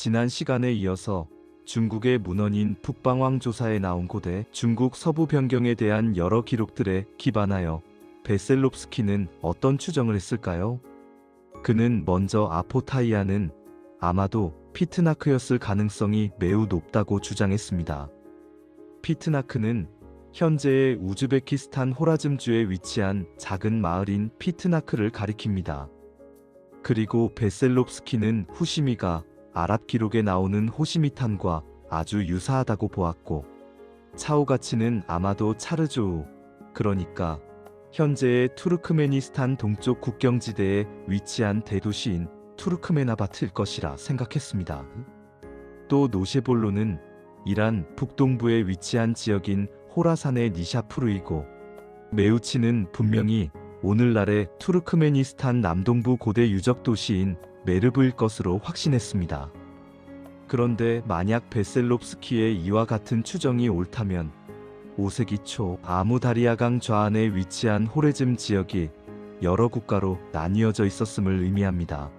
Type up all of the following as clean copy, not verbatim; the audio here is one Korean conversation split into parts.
지난 시간에 이어서 중국의 문헌인 북방왕 조사에 나온 고대 중국 서부 변경에 대한 여러 기록들에 기반하여 베셀롭스키는 어떤 추정을 했을까요? 그는 먼저 아포타이아는 아마도 피트나크였을 가능성이 매우 높다고 주장했습니다. 피트나크는 현재의 우즈베키스탄 호라즘주에 위치한 작은 마을인 피트나크를 가리킵니다. 그리고 베셀롭스키는 후시미가 아랍 기록에 나오는 호시미탄과 아주 유사하다고 보았고, 차오가치는 아마도 차르조우, 그러니까 현재의 투르크메니스탄 동쪽 국경지대에 위치한 대도시인 투르크메나바트일 것이라 생각했습니다. 또 노셰볼로는 이란 북동부에 위치한 지역인 호라산의 니샤푸르이고, 메우치는 분명히 오늘날의 투르크메니스탄 남동부 고대 유적 도시인 메르브일 것으로 확신했습니다. 그런데 만약 베셀롭스키의 이와 같은 추정이 옳다면 5세기 초 아무다리아강 좌안에 위치한 호레즘 지역이 여러 국가로 나뉘어져 있었음을 의미합니다.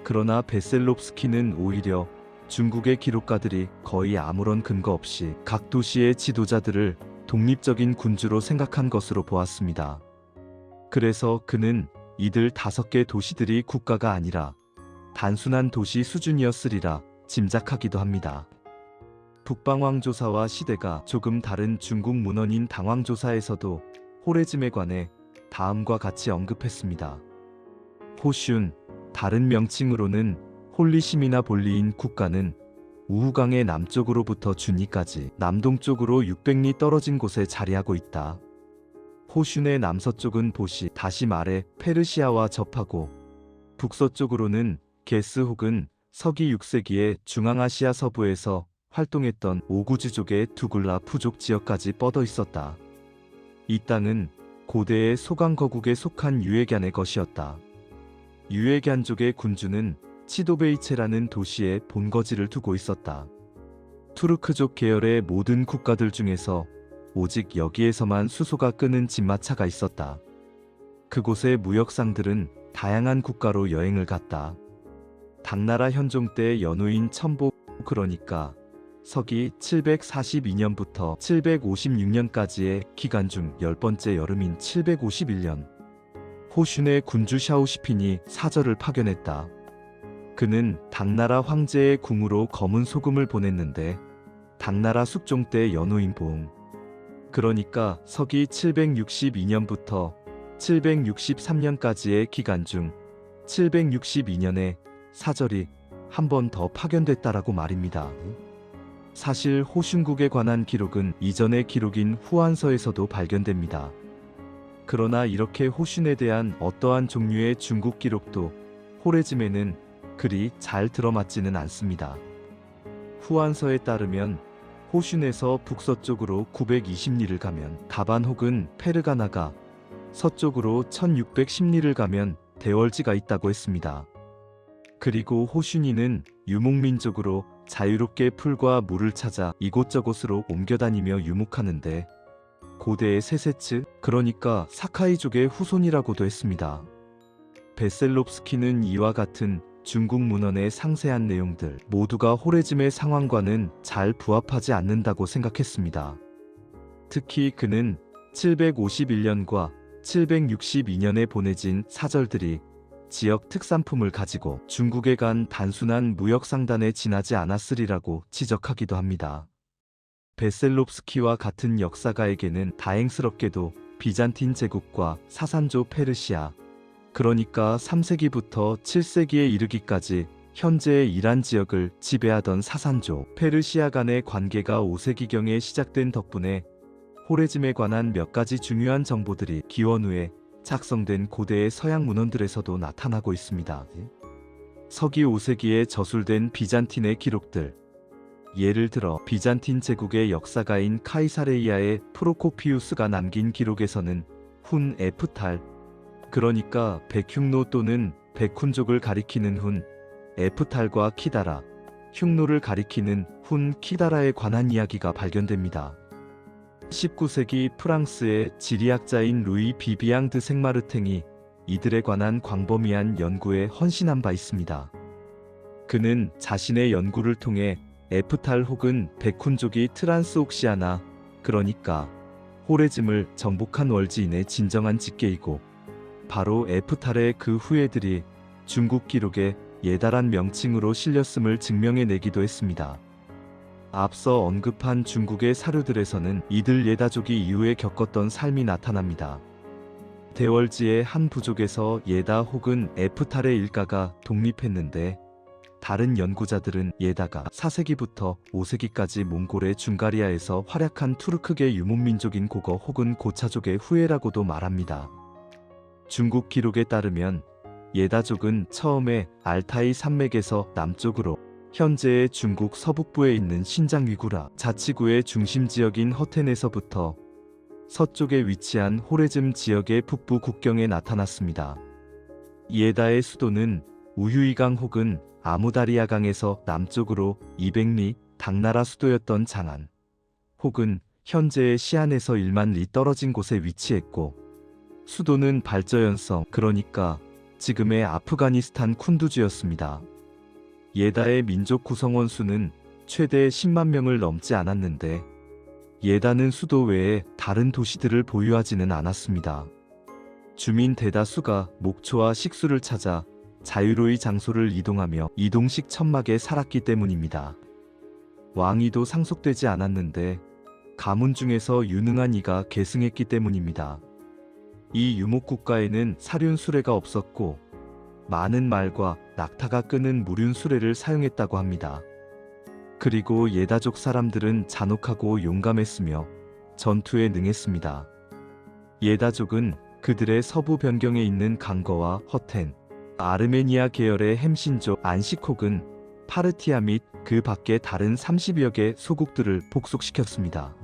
그러나 베셀롭스키는 오히려 중국의 기록가들이 거의 아무런 근거 없이 각 도시의 지도자들을 독립적인 군주로 생각한 것으로 보았습니다. 그래서 그는 이들 5개 도시들이 국가가 아니라 단순한 도시 수준이었으리라 짐작하기도 합니다. 북방왕조사와 시대가 조금 다른 중국 문헌인 당왕조사에서도 호레즘에 관해 다음과 같이 언급했습니다. 호슌, 다른 명칭으로는 홀리시미나 볼리인 국가는 우후강의 남쪽으로부터 준이까지 남동쪽으로 600리 떨어진 곳에 자리하고 있다. 호슌의 남서쪽은 보시, 다시 말해 페르시아와 접하고, 북서쪽으로는 게스 혹은 서기 6세기의 중앙아시아 서부에서 활동했던 오구즈족의 두굴라 푸족 지역까지 뻗어 있었다. 이 땅은 고대의 소강거국에 속한 유에간의 것이었다. 유에간족의 군주는 치도베이체라는 도시에 본거지를 두고 있었다. 투르크족 계열의 모든 국가들 중에서 오직 여기에서만 수소가 끄는 진마차가 있었다. 그곳의 무역상들은 다양한 국가로 여행을 갔다. 당나라 현종 때 연후인 첨보, 그러니까 서기 742년부터 756년까지의 기간 중 10번째 여름인 751년, 호슌의 군주 샤오시핀이 사절을 파견했다. 그는 당나라 황제의 궁으로 검은 소금을 보냈는데, 당나라 숙종 때 연후인 보응, 그러니까 서기 762년부터 763년까지의 기간 중 762년에 사절이 한 번 더 파견됐다라고 말입니다. 사실 호슌국에 관한 기록은 이전의 기록인 후한서에서도 발견됩니다. 그러나 이렇게 호슌에 대한 어떠한 종류의 중국 기록도 호레즘에는 그리 잘 들어맞지는 않습니다. 후한서에 따르면 호슌에서 북서쪽으로 920리를 가면 다반 혹은 페르가나가, 서쪽으로 1610리를 가면 대월지가 있다고 했습니다. 그리고 호슌이는 유목민족으로 자유롭게 풀과 물을 찾아 이곳저곳으로 옮겨다니며 유목하는데, 고대의 세세츠, 그러니까 사카이족의 후손이라고도 했습니다. 베셀롭스키는 이와 같은 중국 문헌의 상세한 내용들 모두가 호레즘의 상황과는 잘 부합하지 않는다고 생각했습니다. 특히 그는 751년과 762년에 보내진 사절들이 지역 특산품을 가지고 중국에 간 단순한 무역상단에 지나지 않았으리라고 지적하기도 합니다. 베셀롭스키와 같은 역사가에게는 다행스럽게도 비잔틴 제국과 사산조 페르시아, 그러니까 3세기부터 7세기에 이르기까지 현재의 이란 지역을 지배하던 사산조, 페르시아 간의 관계가 5세기경에 시작된 덕분에 호레즘에 관한 몇 가지 중요한 정보들이 기원 후에 작성된 고대의 서양 문헌들에서도 나타나고 있습니다. 서기 5세기에 저술된 비잔틴의 기록들, 예를 들어 비잔틴 제국의 역사가인 카이사레이아의 프로코피우스가 남긴 기록에서는 훈 에프탈, 그러니까 백흉노 또는 백훈족을 가리키는 훈 에프탈과 키다라, 흉노를 가리키는 훈 키다라에 관한 이야기가 발견됩니다. 19세기 프랑스의 지리학자인 루이 비비앙 드 생마르탱이 이들에 관한 광범위한 연구에 헌신한 바 있습니다. 그는 자신의 연구를 통해 에프탈 혹은 백훈족이 트란스옥시아나, 그러니까 호레즘을 정복한 월지인의 진정한 직계이고 바로 에프탈의 그 후예들이 중국 기록에 예다란 명칭으로 실렸음을 증명해내기도 했습니다. 앞서 언급한 중국의 사료들에서는 이들 예다족이 이후에 겪었던 삶이 나타납니다. 대월지의 한 부족에서 예다 혹은 에프탈의 일가가 독립했는데 다른 연구자들은 예다가 4세기부터 5세기까지 몽골의 중가리아에서 활약한 투르크계 유목민족인 고거 혹은 고차족의 후예라고도 말합니다. 중국 기록에 따르면 예다족은 처음에 알타이 산맥에서 남쪽으로 현재의 중국 서북부에 있는 신장 위구라 자치구의 중심 지역인 허텐에서부터 서쪽에 위치한 호레즘 지역의 북부 국경에 나타났습니다. 예다의 수도는 우유이강 혹은 아무다리아강에서 남쪽으로 200리, 당나라 수도였던 장안 혹은 현재의 시안에서 1만 리 떨어진 곳에 위치했고, 수도는 발저연성, 그러니까 지금의 아프가니스탄 쿤두주였습니다. 예다의 민족 구성원 수는 최대 10만 명을 넘지 않았는데 예다는 수도 외에 다른 도시들을 보유하지는 않았습니다. 주민 대다수가 목초와 식수를 찾아 자유로이 장소를 이동하며 이동식 천막에 살았기 때문입니다. 왕위도 상속되지 않았는데 가문 중에서 유능한 이가 계승했기 때문입니다. 이 유목국가에는 사륜 수레가 없었고 많은 말과 낙타가 끄는 무륜 수레를 사용했다고 합니다. 그리고 예다족 사람들은 잔혹하고 용감했으며 전투에 능했습니다. 예다족은 그들의 서부 변경에 있는 강거와 허텐, 아르메니아 계열의 햄신족 안식혹은 파르티아 및 그 밖의 다른 30여 개 소국들을 복속시켰습니다.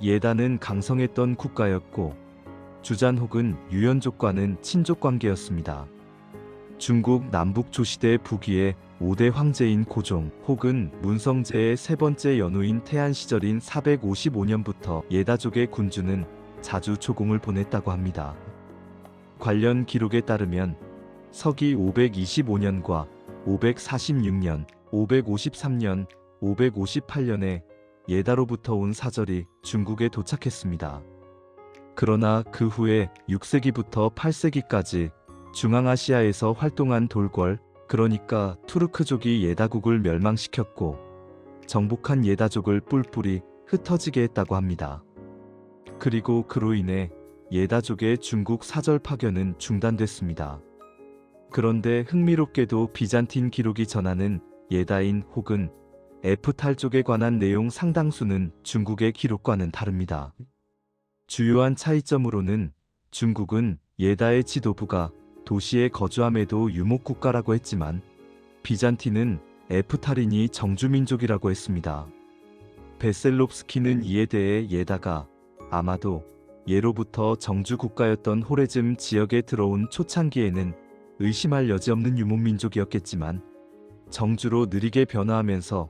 예다는 강성했던 국가였고 주잔혹은 유연족과는 친족 관계였습니다. 중국 남북 조시대 북위의 5대 황제인 고종 혹은 문성제의 세 번째 연후인 태안 시절인 455년부터 예다족의 군주는 자주 초공을 보냈다고 합니다. 관련 기록에 따르면 서기 525년과 546년, 553년, 558년에 예다로부터 온 사절이 중국에 도착했습니다. 그러나 그 후에 6세기부터 8세기까지 중앙아시아에서 활동한 돌궐, 그러니까 투르크족이 예다국을 멸망시켰고 정복한 예다족을 뿔뿔이 흩어지게 했다고 합니다. 그리고 그로 인해 예다족의 중국 사절 파견은 중단됐습니다. 그런데 흥미롭게도 비잔틴 기록이 전하는 예다인 혹은 에프탈족에 관한 내용 상당수는 중국의 기록과는 다릅니다. 주요한 차이점으로는 중국은 예다의 지도부가 도시에 거주함에도 유목국가라고 했지만 비잔틴은 에프탈인이 정주민족이라고 했습니다. 베셀롭스키는 이에 대해 예다가 아마도 예로부터 정주국가였던 호레즘 지역에 들어온 초창기에는 의심할 여지없는 유목민족이었겠지만 정주로 느리게 변화하면서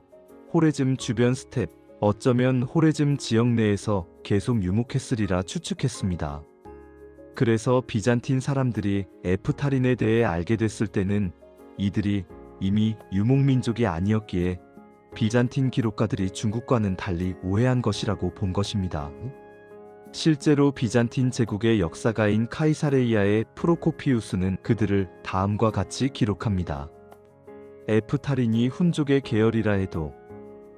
호레즘 주변 스텝, 어쩌면 호레즘 지역 내에서 계속 유목했으리라 추측했습니다. 그래서 비잔틴 사람들이 에프탈인에 대해 알게 됐을 때는 이들이 이미 유목민족이 아니었기에 비잔틴 기록가들이 중국과는 달리 오해한 것이라고 본 것입니다. 실제로 비잔틴 제국의 역사가인 카이사레이아의 프로코피우스는 그들을 다음과 같이 기록합니다. 에프탈인이 훈족의 계열이라 해도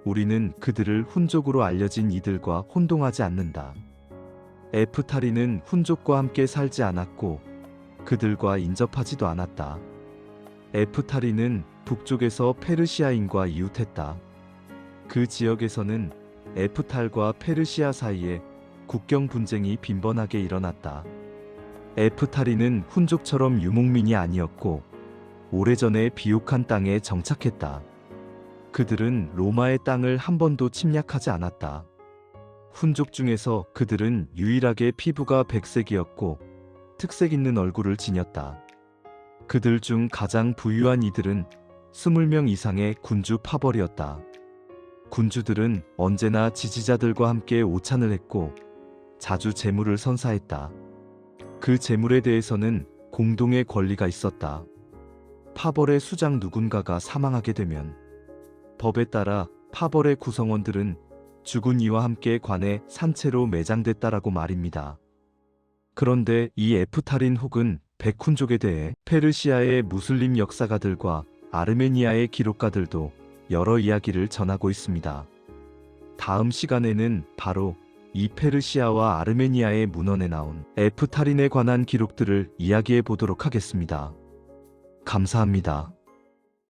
우리는 그들을 훈족으로 알려진 이들과 혼동하지 않는다. 에프탈인은 훈족과 함께 살지 않았고 그들과 인접하지도 않았다. 에프탈인은 북쪽에서 페르시아인과 이웃했다. 그 지역에서는 에프탈과 페르시아 사이에 국경 분쟁이 빈번하게 일어났다. 에프탈인은 훈족처럼 유목민이 아니었고 오래전에 비옥한 땅에 정착했다. 그들은 로마의 땅을 한 번도 침략하지 않았다. 훈족 중에서 그들은 유일하게 피부가 백색이었고 특색 있는 얼굴을 지녔다. 그들 중 가장 부유한 이들은 20명 이상의 군주 파벌이었다. 군주들은 언제나 지지자들과 함께 오찬을 했고 자주 재물을 선사했다. 그 재물에 대해서는 공동의 권리가 있었다. 파벌의 수장 누군가가 사망하게 되면 법에 따라 파벌의 구성원들은 죽은 이와 함께 관에 산채로 매장됐다라고 말입니다. 그런데 이 에프탈인 혹은 베쿤족에 대해 페르시아의 무슬림 역사가들과 아르메니아의 기록가들도 여러 이야기를 전하고 있습니다. 다음 시간에는 바로 이 페르시아와 아르메니아의 문헌에 나온 에프탈인에 관한 기록들을 이야기해 보도록 하겠습니다. 감사합니다.